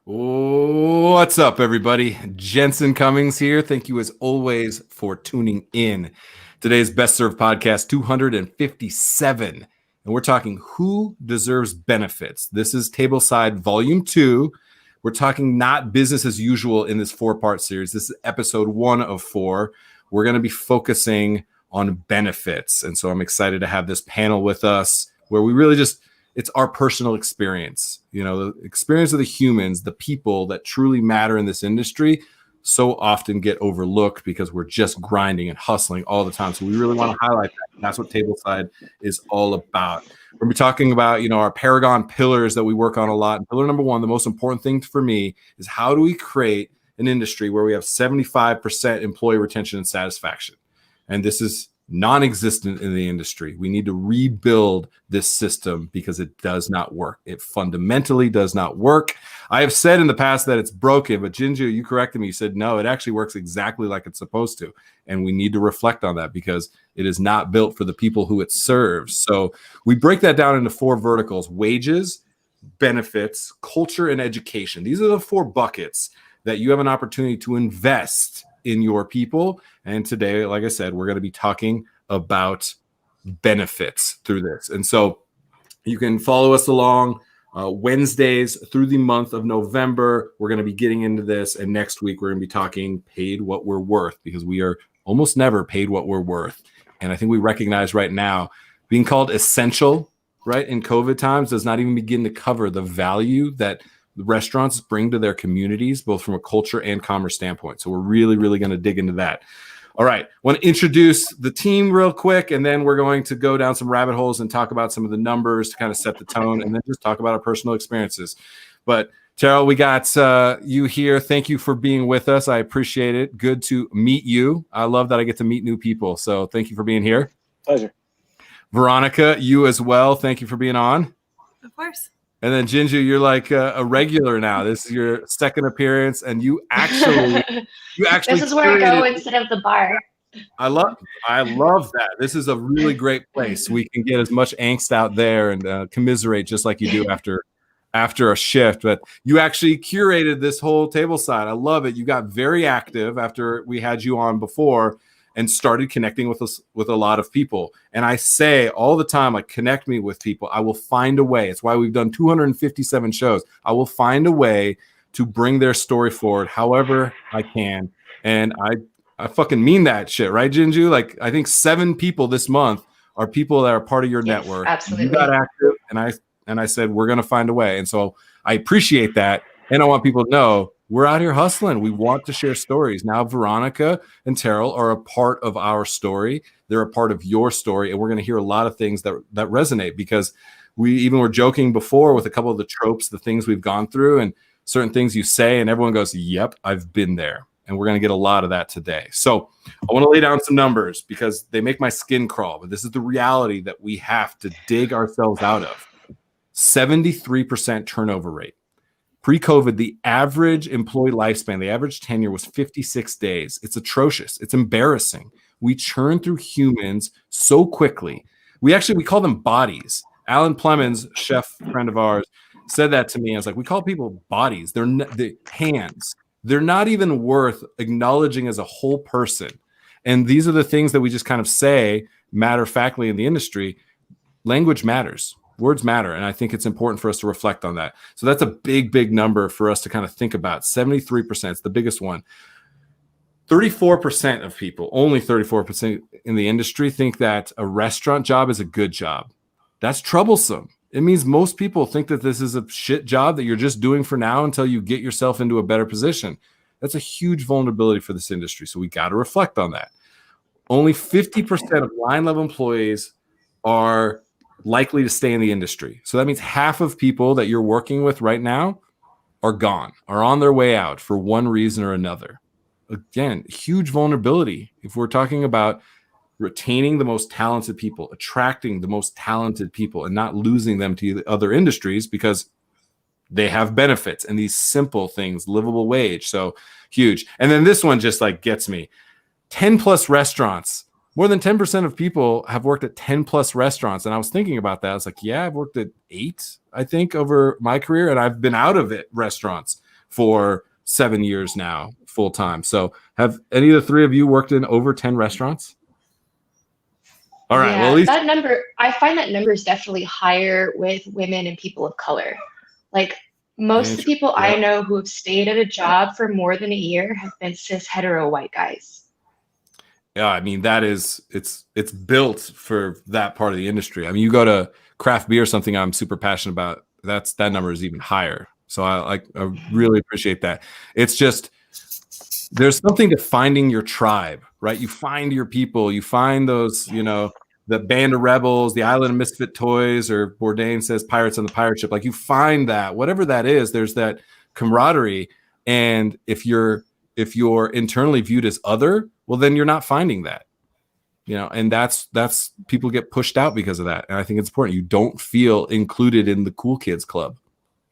What's up, everybody? Jensen Cummings here. Thank you, as always, for tuning in. Today's Best Served Podcast 257. And we're talking who deserves benefits. This is Tableside Volume 2. We're talking not business as usual in this 4-part series. This is episode 1 of 4. We're going to be focusing on benefits. And so I'm excited to have this panel with us where we really just, it's our personal experience, the experience of the humans, the people that truly matter in this industry so often get overlooked because we're just grinding and hustling all the time. So we really want to highlight that. And that's what Tableside is all about. We're going to be talking about, our Paragon pillars that we work on a lot. And pillar number 1, the most important thing for me is how do we create an industry where we have 75% employee retention and satisfaction? And this is non-existent in the industry. We need to rebuild this system because it does not work. It fundamentally does not work. I have said in the past that it's broken, but Jinju, you corrected me. You said, no, it actually works exactly like it's supposed to. And we need to reflect on that because it is not built for the people who it serves. So we break that down into 4 verticals: wages, benefits, culture, and education. These are the 4 buckets that you have an opportunity to invest in your people. And today, like I said, we're going to be talking about benefits through this. And so you can follow us along Wednesdays through the month of November. We're going to be getting into this. And next week, we're going to be talking paid what we're worth, because we are almost never paid what we're worth. And I think we recognize right now being called essential, right, in COVID times does not even begin to cover the value that the restaurants bring to their communities, both from a culture and commerce standpoint. So we're really, really going to dig into that. All right. I want to introduce the team real quick, and then we're going to go down some rabbit holes and talk about some of the numbers to kind of set the tone, and then just talk about our personal experiences. But Terrell, we got you here. Thank you for being with us. I appreciate it. Good to meet you. I love that I get to meet new people. So thank you for being here. Pleasure. Veronica, you as well. Thank you for being on. Of course. And then Jinju, you're like a regular now. This is your second appearance, and you actually This is where I go instead of the bar. I love that. This is a really great place. We can get as much angst out there and commiserate just like you do after a shift. But you actually curated this whole Tableside. I love it. You got very active after we had you on before, and started connecting with us, with a lot of people. And I say all the time, like, connect me with people. I will find a way. It's why we've done 257 shows. I will find a way to bring their story forward however I can. And I fucking mean that shit, right, Jinju? Like, I think 7 people this month are people that are part of your network. Absolutely. You got active, and I said, we're going to find a way. And so I appreciate that. And I want people to know we're out here hustling. We want to share stories. Now, Veronica and Terrell are a part of our story. They're a part of your story. And we're going to hear a lot of things that resonate, because we even were joking before with a couple of the tropes, the things we've gone through, and certain things you say, and everyone goes, yep, I've been there. And we're going to get a lot of that today. So I want to lay down some numbers because they make my skin crawl. But this is the reality that we have to dig ourselves out of. 73% turnover rate. Pre-COVID, the average employee lifespan, the average tenure was 56 days. It's atrocious. It's embarrassing. We churn through humans so quickly. We call them bodies. Alan Plemons, chef friend of ours, said that to me. I was like, we call people bodies. They're the hands. They're not even worth acknowledging as a whole person. And these are the things that we just kind of say matter-of-factly in the industry. Language matters. Words matter, and I think it's important for us to reflect on that. So that's a big, big number for us to kind of think about. 73% is the biggest one. 34% of people, only 34% in the industry, think that a restaurant job is a good job. That's troublesome. It means most people think that this is a shit job that you're just doing for now until you get yourself into a better position. That's a huge vulnerability for this industry, so we got to reflect on that. Only 50% of line-level employees are likely to stay in the industry. So that means half of people that you're working with right now are gone, are on their way out for one reason or another. Again, huge vulnerability if we're talking about retaining the most talented people, attracting the most talented people, and not losing them to the other industries because they have benefits and these simple things, livable wage. So huge. And then this one just like gets me. 10 plus restaurants. More than 10% of people have worked at 10 plus restaurants. And I was thinking about that. I was like, yeah, I've worked at 8, I think, over my career. And I've been out of it restaurants. for 7 years now, full time. So have any of the three of you worked in over 10 restaurants? All right. Yeah, well, at least that number, I find that number is definitely higher with women and people of color. Like most of the people I know who have stayed at a job for more than a year have been cis hetero white guys. Yeah, I mean, that is, it's built for that part of the industry. I mean, you go to craft beer, something I'm super passionate about, that number is even higher. So I really appreciate that. It's just, there's something to finding your tribe, right? You find your people, you find those, you know, the band of rebels, the island of misfit toys, or Bourdain says pirates on the pirate ship. Like you find that, whatever that is, there's that camaraderie. And if you're internally viewed as other, well, then you're not finding that, you know, and that's people get pushed out because of that. And I think it's important. You don't feel included in the cool kids club.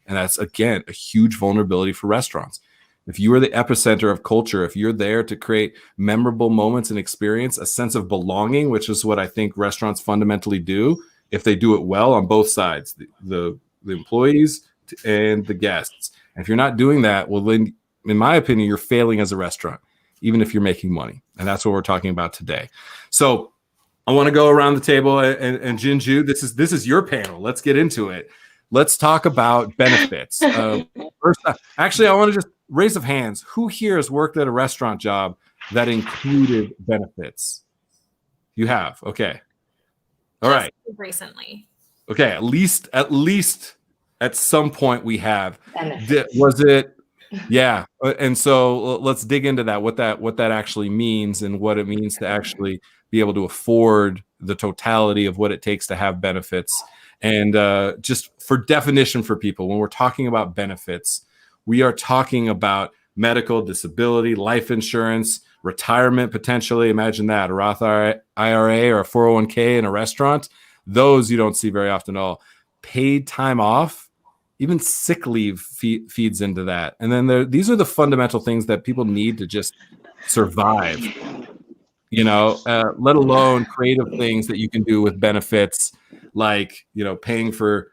And that's, again, a huge vulnerability for restaurants. If you are the epicenter of culture, if you're there to create memorable moments and experience, a sense of belonging, which is what I think restaurants fundamentally do, if they do it well on both sides, the employees and the guests. And if you're not doing that, well, then, in my opinion, you're failing as a restaurant, even if you're making money. And that's what we're talking about today. So I want to go around the table, and Jinju, this is your panel. Let's get into it. Let's talk about benefits. First, actually, I want to just raise of hands. Who here has worked at a restaurant job that included benefits? You have. Okay. All right. Recently. Okay. At least at some point we have. Was it? Yeah. And so let's dig into that. What that actually means, and what it means to actually be able to afford the totality of what it takes to have benefits. And just for definition for people, when we're talking about benefits, we are talking about medical, disability, life insurance, retirement potentially. Imagine that, a Roth IRA or a 401k in a restaurant. Those you don't see very often at all. Paid time off, even sick leave feeds into that. And then these are the fundamental things that people need to just survive, you know, let alone creative things that you can do with benefits, like, you know, paying for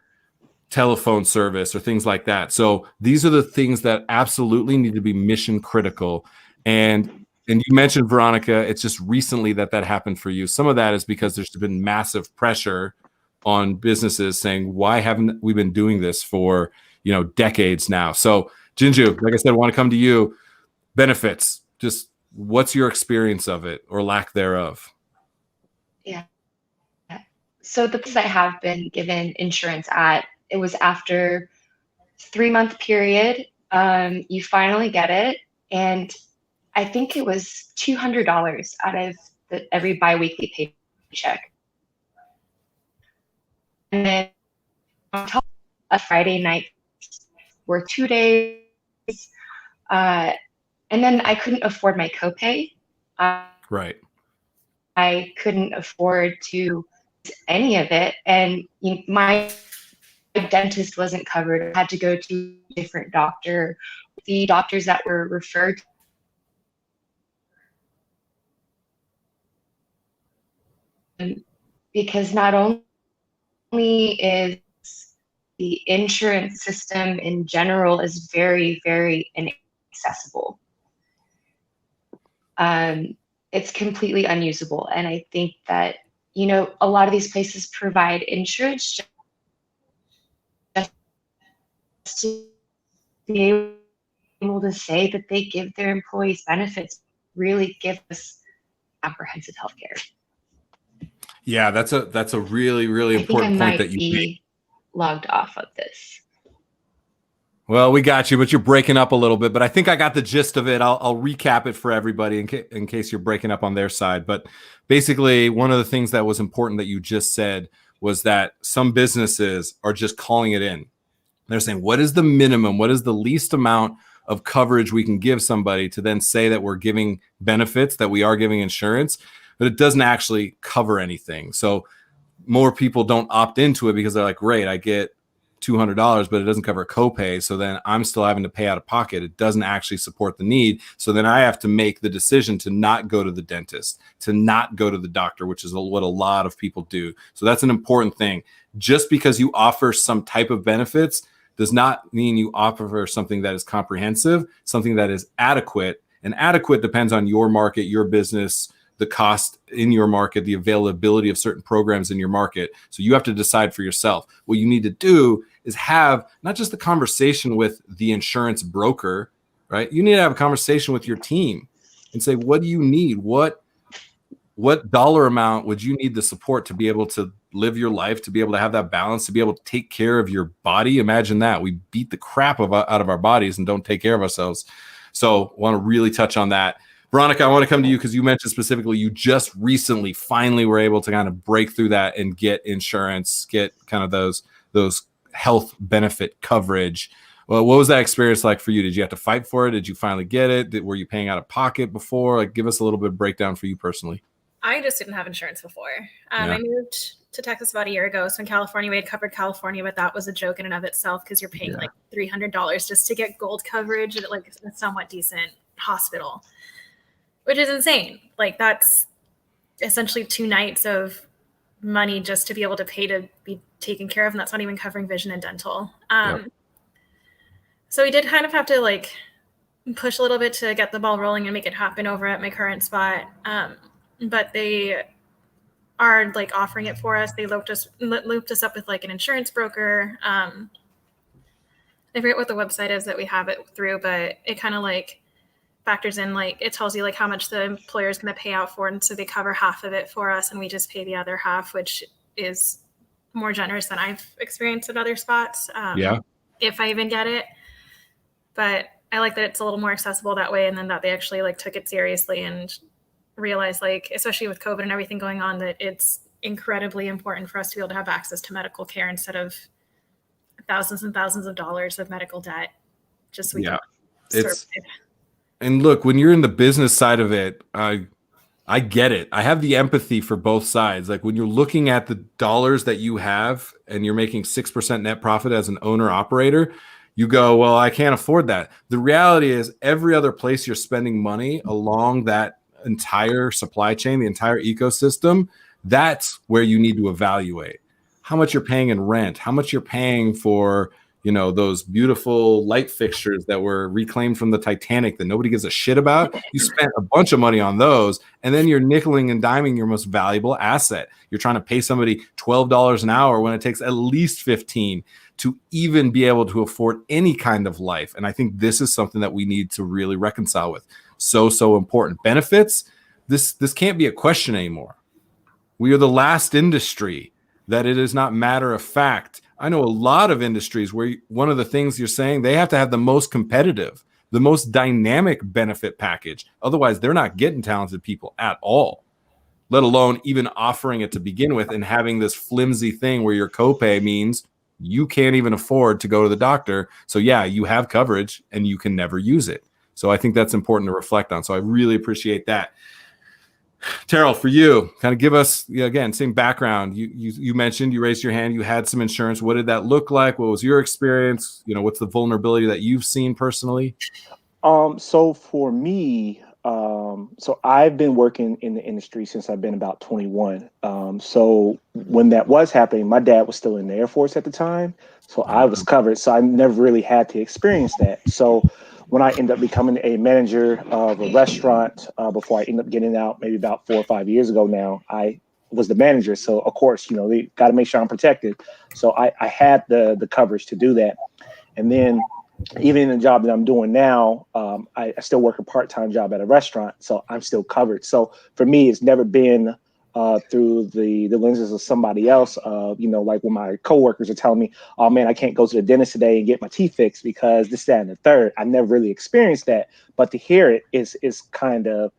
telephone service or things like that. So these are the things that absolutely need to be mission critical. And you mentioned, Veronica, it's just recently that happened for you. Some of that is because there's been massive pressure on businesses saying, why haven't we been doing this for, you know, decades now? So Jinju, like I said, I want to come to you. Benefits, just what's your experience of it or lack thereof? Yeah. So the place I have been given insurance at, it was after 3-month period. You finally get it. And I think it was $200 out of every biweekly paycheck. And then on top of a Friday night were 2 days. And then I couldn't afford my copay. Right. I couldn't afford to any of it. And my dentist wasn't covered. I had to go to a different doctor. The doctors that were referred to, because not only is the insurance system in general is very, very inaccessible. It's completely unusable. And I think that, you know, a lot of these places provide insurance just to be able to say that they give their employees benefits, really give us comprehensive healthcare. Yeah, that's a really, really important point that you made. Logged off of this. Well, we got you, but you're breaking up a little bit. But I think I got the gist of it. I'll recap it for everybody in case you're breaking up on their side. But basically, one of the things that was important that you just said was that some businesses are just calling it in. They're saying, what is the minimum? What is the least amount of coverage we can give somebody to then say that we're giving benefits, that we are giving insurance, but it doesn't actually cover anything. So more people don't opt into it because they're like, great, I get $200, but it doesn't cover copay. So then I'm still having to pay out of pocket. It doesn't actually support the need. So then I have to make the decision to not go to the dentist, to not go to the doctor, which is what a lot of people do. So that's an important thing. Just because you offer some type of benefits does not mean you offer something that is comprehensive, something that is adequate. And adequate depends on your market, your business, the cost in your market, the availability of certain programs in your market. So you have to decide for yourself. What you need to do is have not just the conversation with the insurance broker, right? You need to have a conversation with your team and say, what do you need? What dollar amount would you need the support to be able to live your life, to be able to have that balance, to be able to take care of your body? Imagine that. We beat the crap out of our bodies and don't take care of ourselves. So I want to really touch on that. Veronica, I want to come to you because you mentioned specifically you just recently finally were able to kind of break through that and get insurance, get kind of those health benefit coverage. Well, what was that experience like for you? Did you have to fight for it? Did you finally get it? Were you paying out of pocket before? Like, give us a little bit of breakdown for you personally. I just didn't have insurance before. I moved to Texas about a year ago. So in California, we had covered California, but that was a joke in and of itself because you're paying like $300 just to get gold coverage at like a somewhat decent hospital, which is insane. Like that's essentially 2 nights of money just to be able to pay to be taken care of. And that's not even covering vision and dental. So we did kind of have to like push a little bit to get the ball rolling and make it happen over at my current spot. But they are like offering it for us. They looped us up with like an insurance broker. I forget what the website is that we have it through, but it kind of like factors in, like it tells you like how much the employer is going to pay out for. And so they cover half of it for us and we just pay the other half, which is more generous than I've experienced at other spots. If I even get it. But I like that it's a little more accessible that way. And then that they actually like took it seriously and realized, like, especially with COVID and everything going on, that it's incredibly important for us to be able to have access to medical care instead of thousands and thousands of dollars of medical debt. Just so we can survive. And look, when you're in the business side of it, I get it. I have the empathy for both sides. Like when you're looking at the dollars that you have and you're making 6% net profit as an owner operator, you go, well, I can't afford that. The reality is every other place you're spending money along that entire supply chain, the entire ecosystem, that's where you need to evaluate how much you're paying in rent, how much you're paying for, you know, those beautiful light fixtures that were reclaimed from the Titanic that nobody gives a shit about. You spent a bunch of money on those, and then you're nickeling and diming your most valuable asset. You're trying to pay somebody $12 an hour when it takes at least $15 to even be able to afford any kind of life. And I think this is something that we need to really reconcile with. So important. Benefits, this can't be a question anymore. We are the last industry that it is not matter of fact. I know a lot of industries where one of the things you're saying, they have to have the most competitive, the most dynamic benefit package. Otherwise, they're not getting talented people at all, let alone even offering it to begin with and having this flimsy thing where your copay means you can't even afford to go to the doctor. So yeah, you have coverage and you can never use it. So I think that's important to reflect on. So I really appreciate that. Terrell, for you, kind of give us, again, same background. You mentioned, you raised your hand, you had some insurance. What did that look like? What was your experience? You know, what's the vulnerability that you've seen personally? So for me, so I've been working in the industry since I've been about 21. So when that was happening, my dad was still in the Air Force at the time. So I was covered. So I never really had to experience that. So when I ended up becoming a manager of a restaurant, before I ended up getting out, maybe about 4 or 5 years ago now, I was the manager. So of course, you know, they got to make sure I'm protected. So I had the coverage to do that. And then even in the job that I'm doing now, I still work a part-time job at a restaurant, so I'm still covered. So for me, it's never been through the lenses of somebody else. You know, like when my coworkers are telling me, "Oh man, I can't go to the dentist today and get my teeth fixed because this, that, and the third." I never really experienced that, but to hear it is kind of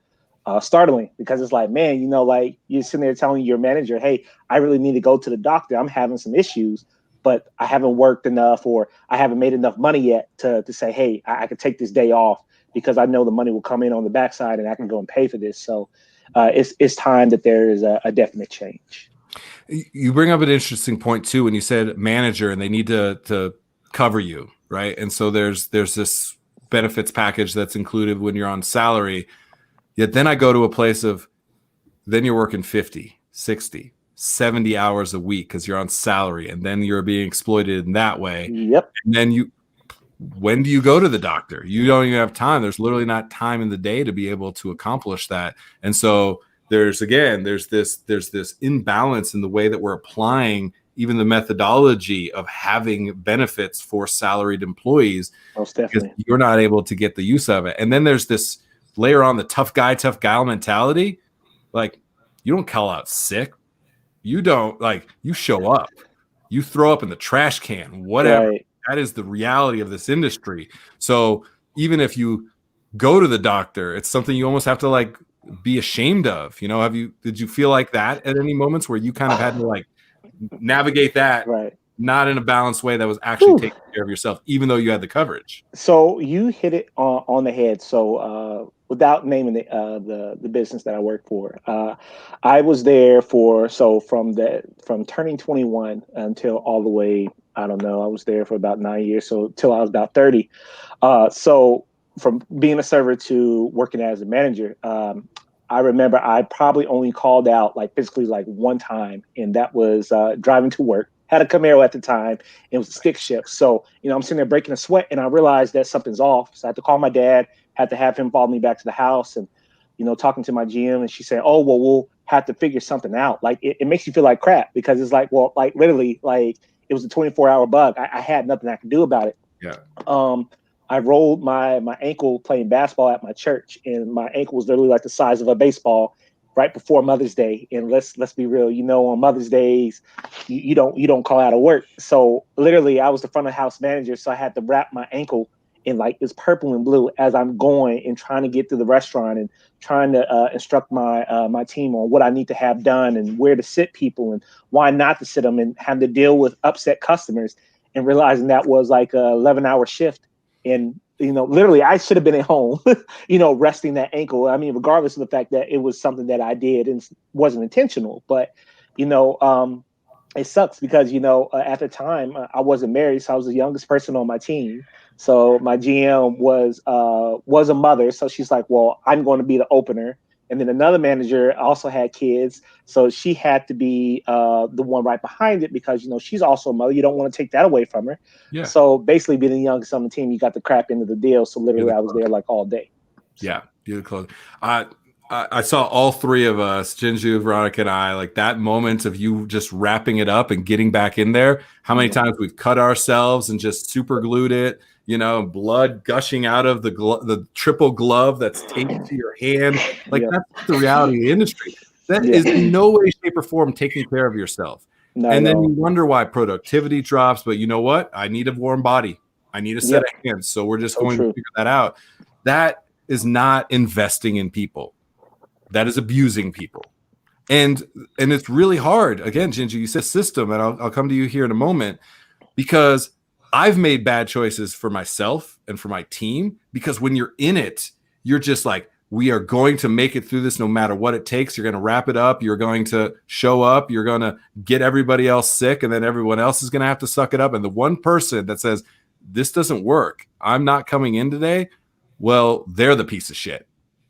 startling, because it's like, man, you know, like you're sitting there telling your manager, "Hey, I really need to go to the doctor. I'm having some issues, but I haven't worked enough, or I haven't made enough money yet to say, hey, I could take this day off because I know the money will come in on the backside and I can go and pay for this." So it's time that there is a definite change. You bring up an interesting point too, when you said manager and they need to cover you, right? And so there's this benefits package that's included when you're on salary. Yet then I go to a place of, then you're working 50, 60, 70 hours a week because you're on salary, and then you're being exploited in that way. Yep. And then when do you go to the doctor? You don't even have time. There's literally not time in the day to be able to accomplish that. And so there's this imbalance in the way that we're applying even the methodology of having benefits for salaried employees. Most definitely. Because you're not able to get the use of it. And then there's this layer on the tough guy, tough gal mentality. Like, you don't call out sick. You don't, like, you show up. You throw up in the trash can, whatever. Right. That is the reality of this industry. So even if you go to the doctor, it's something you almost have to like be ashamed of. You know, did you feel like that at any moments where you kind of had to like navigate that, Right, not in a balanced way that was actually taking care of yourself, even though you had the coverage? So you hit it on the head. So without naming the business that I work for, I was there from turning 21 until all the way, I don't know, I was there for about 9 years. So till I was about 30. So from being a server to working as a manager, I remember I probably only called out like physically like one time, and that was driving to work. Had a Camaro at the time. It was a stick shift. So, I'm sitting there breaking a sweat, and I realized that something's off. So I had to call my dad, had to have him follow me back to the house, and, talking to my GM, and she said, "Oh, well, we'll have to figure something out." Like, it makes you feel like crap because it's like, well, like literally, like it was a 24-hour bug. I had nothing I could do about it. Yeah. I rolled my ankle playing basketball at my church, and my ankle was literally like the size of a baseball right before Mother's Day. And let's be real, on Mother's Days, you don't call out of work. So literally I was the front of house manager. So I had to wrap my ankle in like this purple and blue as I'm going and trying to get to the restaurant and trying to instruct my team on what I need to have done and where to sit people and why not to sit them, and have to deal with upset customers, and realizing that was like a 11-hour shift. And, literally I should have been at home, resting that ankle. I mean, regardless of the fact that it was something that I did and wasn't intentional, but, it sucks because, at the time I wasn't married. So I was the youngest person on my team. So my GM was a mother. So she's like, well, I'm going to be the opener. And then another manager also had kids. So she had to be the one right behind it because, she's also a mother. You don't want to take that away from her. Yeah. So basically being the youngest on the team, you got the crap into the deal. So literally I was there like all day. So. Yeah. You're the close. I saw all three of us, Jinju, Veronica, and I, like that moment of you just wrapping it up and getting back in there. How many times we've cut ourselves and just super glued it, blood gushing out of the triple glove that's taped to your hand. Like that's the reality of the industry. That is in no way, shape, or form taking care of yourself. And then you wonder why productivity drops. But you know what? I need a warm body. I need a set of hands. So we're just going to figure that out. That is not investing in people. That is abusing people. And it's really hard. Again, Jinju, you said system, and I'll come to you here in a moment, because I've made bad choices for myself and for my team, because when you're in it, you're just like, we are going to make it through this no matter what it takes. You're going to wrap it up. You're going to show up. You're going to get everybody else sick, and then everyone else is going to have to suck it up. And the one person that says, this doesn't work, I'm not coming in today, well, they're the piece of shit.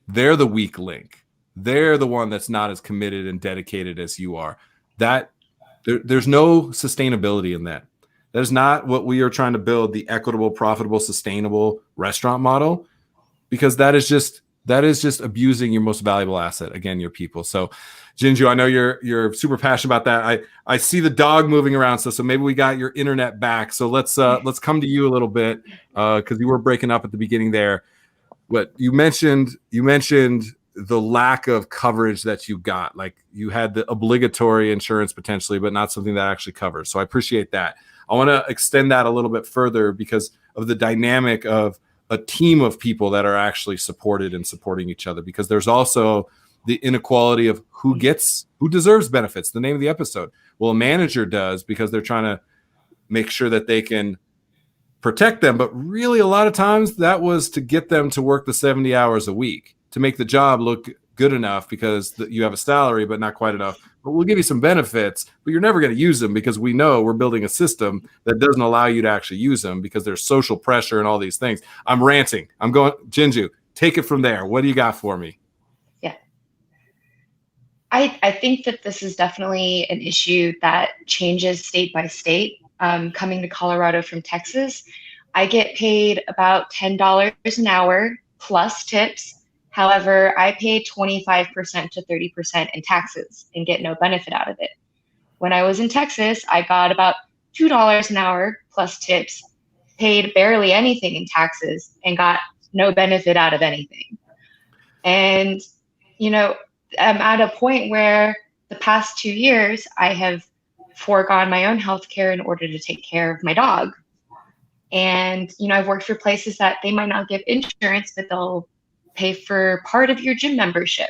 They're the weak link. They're the one that's not as committed and dedicated as you are. That there's no sustainability in that. That is not what we are trying to build, the equitable, profitable, sustainable restaurant model, because that is just abusing your most valuable asset, again, your people. So, Jinju, I know you're super passionate about that. I see the dog moving around, so maybe we got your internet back. So let's come to you a little bit, because you were breaking up at the beginning there. But you mentioned the lack of coverage that you got. Like, you had the obligatory insurance potentially, but not something that actually covers. So I appreciate that. I want to extend that a little bit further because of the dynamic of a team of people that are actually supported and supporting each other, because there's also the inequality of who deserves benefits. The name of the episode. Well, a manager does because they're trying to make sure that they can protect them. But really, a lot of times that was to get them to work the 70 hours a week to make the job look good enough, because you have a salary, but not quite enough. But we'll give you some benefits, but you're never going to use them, because we know we're building a system that doesn't allow you to actually use them because there's social pressure and all these things. I'm ranting. I'm going, Jinju, take it from there. What do you got for me? Yeah. I think that this is definitely an issue that changes state by state. Coming to Colorado from Texas, I get paid about $10 an hour plus tips. However, I pay 25% to 30% in taxes and get no benefit out of it. When I was in Texas, I got about $2 an hour plus tips, paid barely anything in taxes, and got no benefit out of anything. And, you know, I'm at a point where the past 2 years, I have foregone my own health care in order to take care of my dog. And, I've worked for places that they might not give insurance, but they'll pay for part of your gym membership.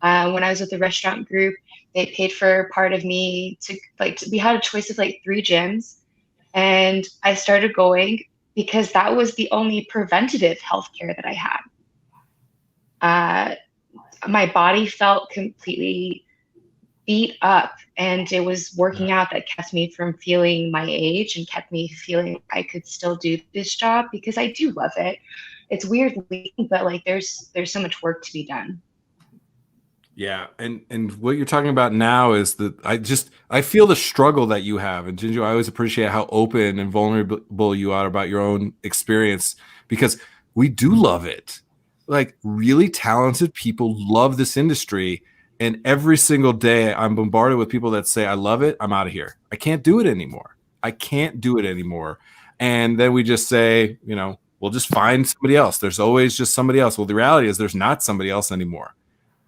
When I was with the restaurant group, they paid for part of me we had a choice of 3 gyms. And I started going because that was the only preventative health care that I had. My body felt completely beat up, and it was working out that kept me from feeling my age and kept me feeling I could still do this job because I do love it. It's weird, but there's so much work to be done. Yeah, and what you're talking about now is that I feel the struggle that you have, and Jinju, I always appreciate how open and vulnerable you are about your own experience, because we do love it. Really talented people love this industry, and every single day I'm bombarded with people that say, I love it, I'm out of here. I can't do it anymore. And then we just say, we'll just find somebody else. There's always just somebody else. Well, the reality is there's not somebody else anymore.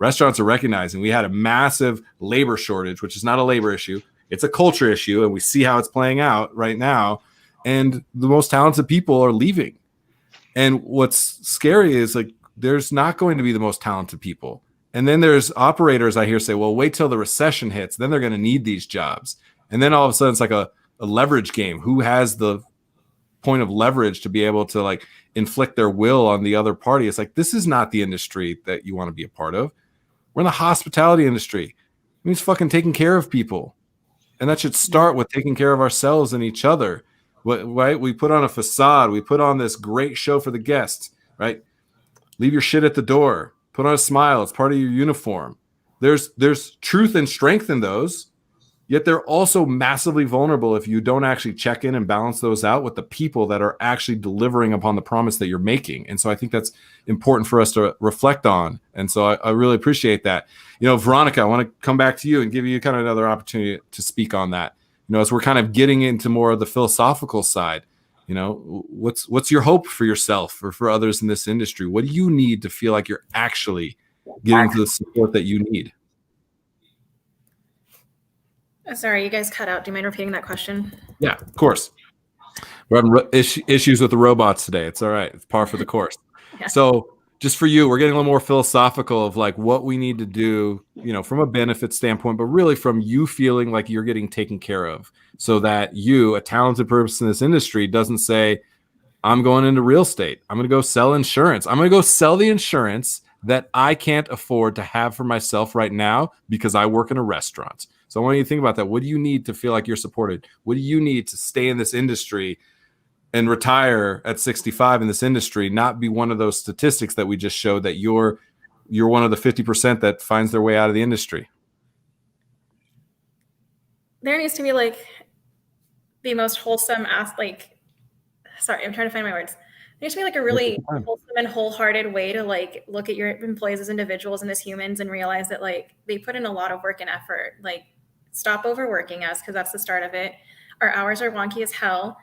Restaurants are recognizing we had a massive labor shortage, which is not a labor issue. It's a culture issue, and we see how it's playing out right now. And the most talented people are leaving. And what's scary is there's not going to be the most talented people. And then there's operators I hear say, well, wait till the recession hits. Then they're going to need these jobs. And then all of a sudden it's like a leverage game. Who has the point of leverage to be able to inflict their will on the other party? It's this is not the industry that you want to be a part of. We're in the hospitality industry. It means fucking taking care of people. And that should start with taking care of ourselves and each other. Right? We put on a facade. We put on this great show for the guests, right? Leave your shit at the door. Put on a smile. It's part of your uniform. There's truth and strength in those, yet they're also massively vulnerable if you don't actually check in and balance those out with the people that are actually delivering upon the promise that you're making. And so I think that's important for us to reflect on. And so I really appreciate that. Veronica, I want to come back to you and give you kind of another opportunity to speak on that. As we're kind of getting into more of the philosophical side, what's your hope for yourself or for others in this industry? What do you need to feel like you're actually getting to the support that you need? Sorry, you guys cut out. Do you mind repeating that question? Yeah, of course. We're having issues with the robots today. It's all right. It's par for the course. Yeah. So just for you, we're getting a little more philosophical of what we need to do, from a benefit standpoint, but really from you feeling like you're getting taken care of, so that you, a talented person in this industry, doesn't say, I'm going into real estate. I'm going to go sell insurance. I'm going to go sell the insurance that I can't afford to have for myself right now because I work in a restaurant. So I want you to think about that. What do you need to feel like you're supported? What do you need to stay in this industry and retire at 65 in this industry, not be one of those statistics that we just showed that you're one of the 50% that finds their way out of the industry? There needs to be the most wholesome sorry, I'm trying to find my words. There needs to be a really wholesome and wholehearted way to look at your employees as individuals and as humans and realize that they put in a lot of work and effort. Stop overworking us, because that's the start of it. Our hours are wonky as hell.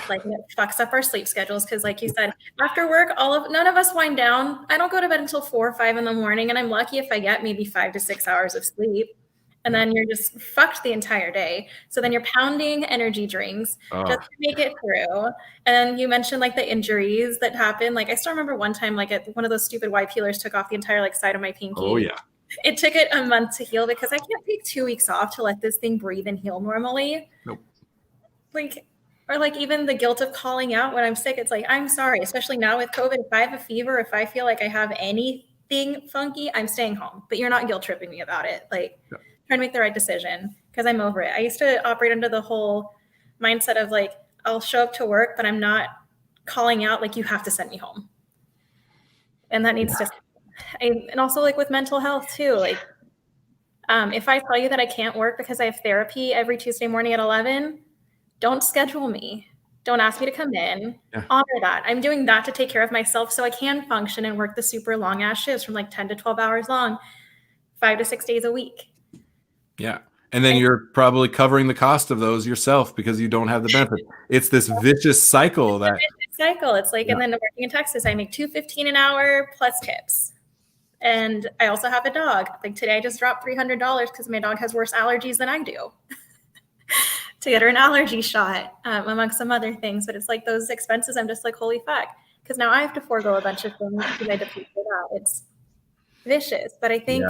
It fucks up our sleep schedules because, like you said, after work, none of us wind down. I don't go to bed until 4 or 5 in the morning, and I'm lucky if I get maybe 5 to 6 hours of sleep. And then you're just fucked the entire day. So then you're pounding energy drinks just to make it through. And you mentioned the injuries that happen. I still remember one time, one of those stupid Y peelers took off the entire side of my pinky. Oh yeah. It took it a month to heal because I can't take 2 weeks off to let this thing breathe and heal normally. Nope. Or even the guilt of calling out when I'm sick. It's I'm sorry, especially now with COVID. If I have a fever, if I feel like I have anything funky, I'm staying home. But you're not guilt tripping me about it. Trying to make the right decision because I'm over it. I used to operate under the whole mindset of I'll show up to work, but I'm not calling out you have to send me home. And that needs to, and also with mental health too. If I tell you that I can't work because I have therapy every Tuesday morning at 11, don't schedule me. Don't ask me to come in. Yeah. Honor that. I'm doing that to take care of myself so I can function and work the super long ass shifts from like 10 to 12 hours long, 5 to 6 days a week. Yeah. And then you're probably covering the cost of those yourself because you don't have the benefit. It's this vicious cycle that It's like, and then working in Texas, I make $2.15 an hour plus tips. And I also have a dog. Like today I just dropped $300 because my dog has worse allergies than I do to get her an allergy shot, amongst some other things. But it's like those expenses, I'm just like, holy fuck. Because now I have to forego a bunch of things because I deplete for that. It's vicious. But I think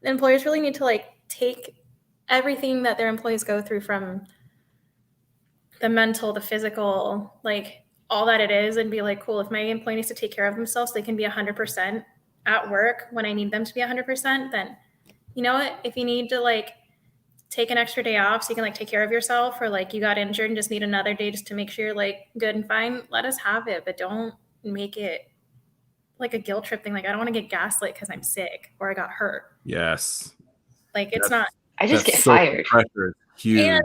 employers really need to like take everything that their employees go through, from the mental, the physical, like all that it is, and be like, cool, if my employee needs to take care of themselves, they can be 100% at work when I need them to be 100%, then you know what, if you need to like take an extra day off so you can like take care of yourself, or like you got injured and just need another day just to make sure you're like good and fine, let us have it. But don't make it like a guilt trip thing. Like I don't want to get gaslit because I'm sick or I got hurt. Yes. Like it's not. I just get fired. Pressure. Huge.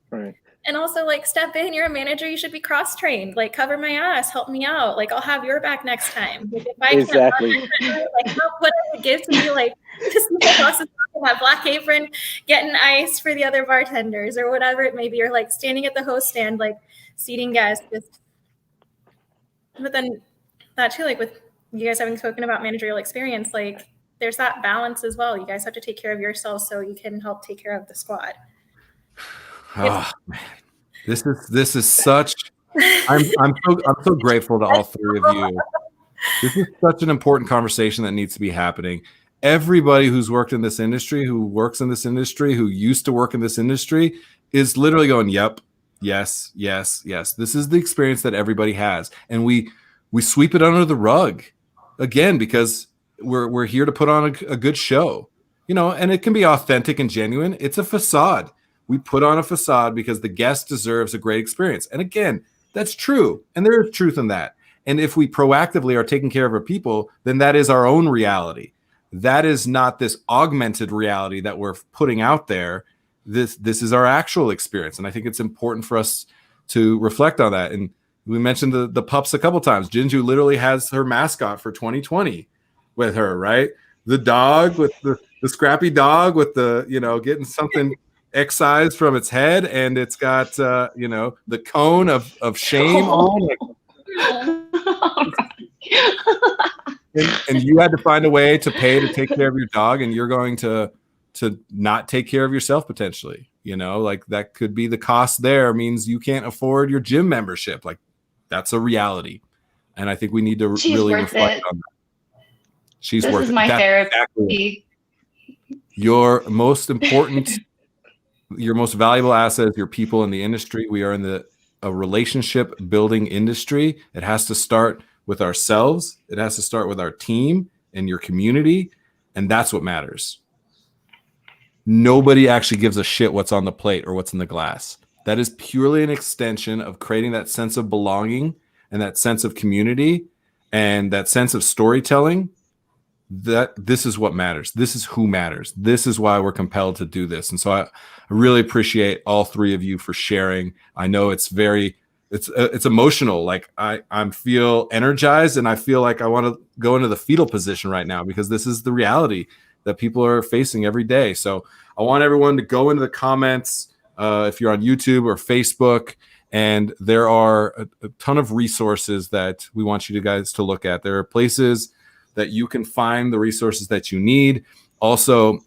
Right. And also, like, step in. You're a manager. You should be cross-trained. Like, cover my ass. Help me out. Like, I'll have your back next time. Like, if I Exactly. can't, like, what I would give to be like, just across the top, that black apron, getting ice for the other bartenders or whatever it may be, or like standing at the host stand, like seating guests. But then that too, like with you guys having spoken about managerial experience, like there's that balance as well. You guys have to take care of yourself so you can help take care of the squad. Oh man, this is such. I'm so grateful to all three of you. This is such an important conversation that needs to be happening. Everybody who's worked in this industry, who works in this industry, who used to work in this industry, is literally going, "Yep, yes, yes, yes." This is the experience that everybody has, and we sweep it under the rug again because we're here to put on a good show, you know, and it can be authentic and genuine. It's a facade. We put on a facade because the guest deserves a great experience. And again, that's true. And there is truth in that. And if we proactively are taking care of our people, then that is our own reality. That is not this augmented reality that we're putting out there. This is our actual experience. And I think it's important for us to reflect on that. And we mentioned the pups a couple times. Jinju literally has her mascot for 2020 with her, right? The dog with the scrappy dog with the, you know, getting something excised from its head, and it's got you know, the cone of shame on. And you had to find a way to pay to take care of your dog, and you're going to not take care of yourself potentially. You know, like that could be the cost. There means you can't afford your gym membership. Like that's a reality, and I think we need to really reflect on that. She's worth it. This is my therapy. Exactly. Your most important. Your most valuable asset is your people in the industry. We are in a relationship building industry. It has to start with ourselves. It has to start with our team and your community. And that's what matters. Nobody actually gives a shit what's on the plate or what's in the glass. That is purely an extension of creating that sense of belonging and that sense of community and that sense of storytelling. That this is what matters. This is who matters. This is why we're compelled to do this. And so I really appreciate all three of you for sharing. I know it's emotional. Like I feel energized, and I feel like I want to go into the fetal position right now because this is the reality that people are facing every day. So I want everyone to go into the comments if you're on YouTube or Facebook, and there are a ton of resources that we want you guys to look at. There are places that you can find the resources that you need. Also,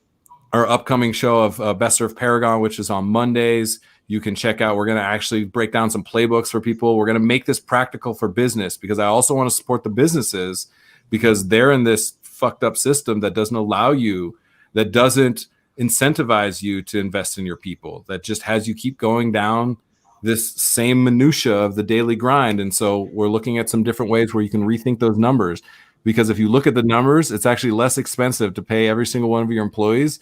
our upcoming show of Best Served Paragon, which is on Mondays, you can check out. We're going to actually break down some playbooks for people. We're going to make this practical for business because I also want to support the businesses because they're in this fucked up system that doesn't allow you, that doesn't incentivize you to invest in your people, that just has you keep going down this same minutia of the daily grind. And so we're looking at some different ways where you can rethink those numbers. Because if you look at the numbers, it's actually less expensive to pay every single one of your employees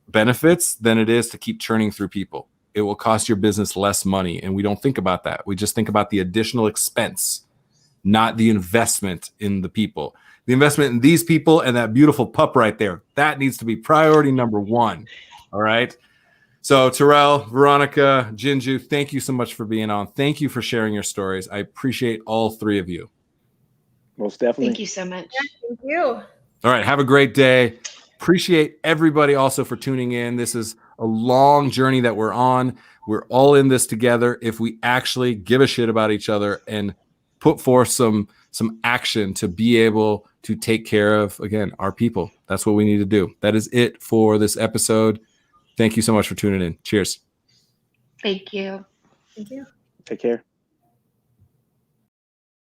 benefits than it is to keep churning through people. It will cost your business less money. And we don't think about that. We just think about the additional expense, not the investment in the people. The investment in these people and that beautiful pup right there. That needs to be priority number one. All right. So Terrell, Veronica, Jinju, thank you so much for being on. Thank you for sharing your stories. I appreciate all three of you. Most definitely. Thank you so much. Thank you. All right. Have a great day. Appreciate everybody also for tuning in. This is a long journey that we're on. We're all in this together. If we actually give a shit about each other and put forth some action to be able to take care of, again, our people. That's what we need to do. That is it for this episode. Thank you so much for tuning in. Cheers. Thank you. Thank you. Take care.